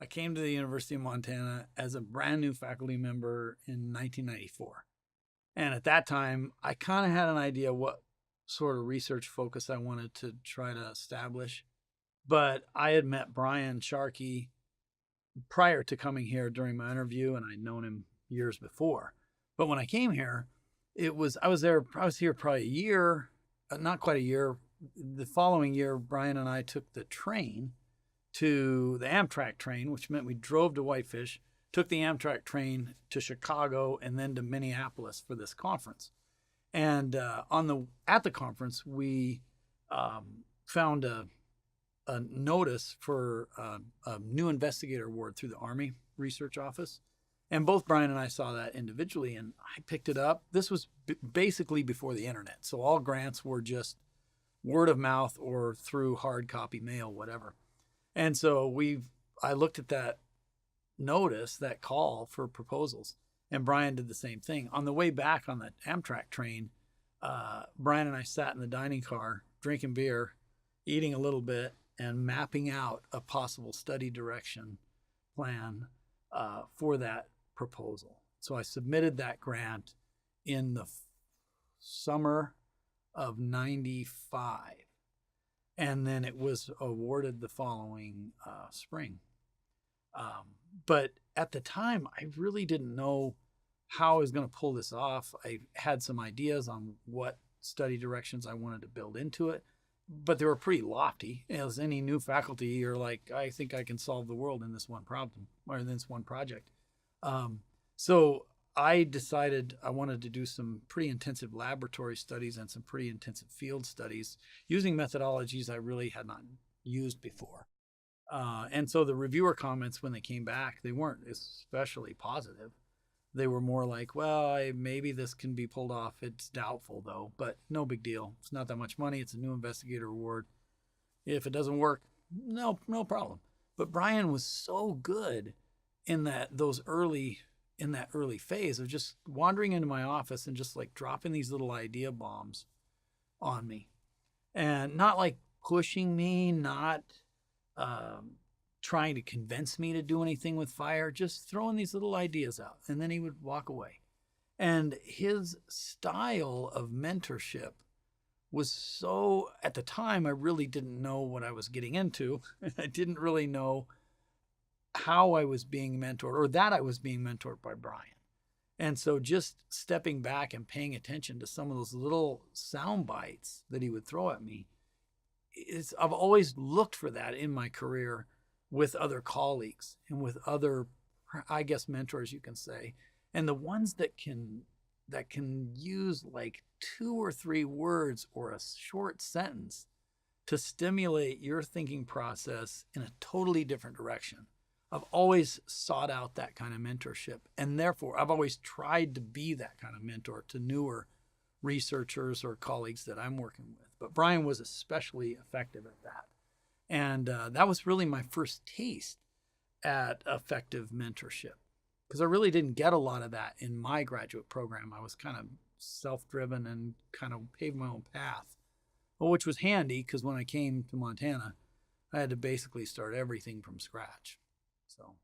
I came to the University of Montana as a brand new faculty member in 1994. And at that time, I kind of had an idea what sort of research focus I wanted to try to establish. But I had met Brian Sharkey prior to coming here during my interview, and I'd known him years before. But when I came here, I was here probably a year, not quite a year. The following year, Brian and I took the train to the Amtrak train, which meant we drove to Whitefish, took the Amtrak train to Chicago, and then to Minneapolis for this conference. And at the conference, we found a notice for a new investigator award through the Army Research Office. And both Brian and I saw that individually, and I picked it up. This was basically before the internet, so all grants were just word of mouth or through hard copy mail, whatever. And so I looked at that notice, that call for proposals, and Brian did the same thing. On the way back on the Amtrak train, Brian and I sat in the dining car, drinking beer, eating a little bit, and mapping out a possible study direction plan for that proposal. So I submitted that grant in the summer of 95. And then it was awarded the following spring. But at the time, I really didn't know how I was going to pull this off. I had some ideas on what study directions I wanted to build into it, but they were pretty lofty. As any new faculty, you're like, I think I can solve the world in this one problem or in this one project. So I decided I wanted to do some pretty intensive laboratory studies and some pretty intensive field studies using methodologies I really had not used before. And so the reviewer comments when they came back, they weren't especially positive. They were more like, well, maybe this can be pulled off. It's doubtful, though, but no big deal. It's not that much money. It's a new investigator award. If it doesn't work, no problem. But Brian was so good in that early phase of just wandering into my office and just like dropping these little idea bombs on me, and not like pushing me, not trying to convince me to do anything with fire, just throwing these little ideas out, and then he would walk away. And his style of mentorship was so, at the time, I really didn't know what I was getting into. I didn't really know how I was being mentored or that I was being mentored by Brian. And so just stepping back and paying attention to some of those little sound bites that he would throw at me, I've always looked for that in my career with other colleagues and with other, I guess, mentors, you can say. And the ones that can use like 2 or 3 words or a short sentence to stimulate your thinking process in a totally different direction. I've always sought out that kind of mentorship, and therefore I've always tried to be that kind of mentor to newer researchers or colleagues that I'm working with. But Brian was especially effective at that. And that was really my first taste at effective mentorship, because I really didn't get a lot of that in my graduate program. I was kind of self-driven and kind of paved my own path, which was handy because when I came to Montana, I had to basically start everything from scratch. So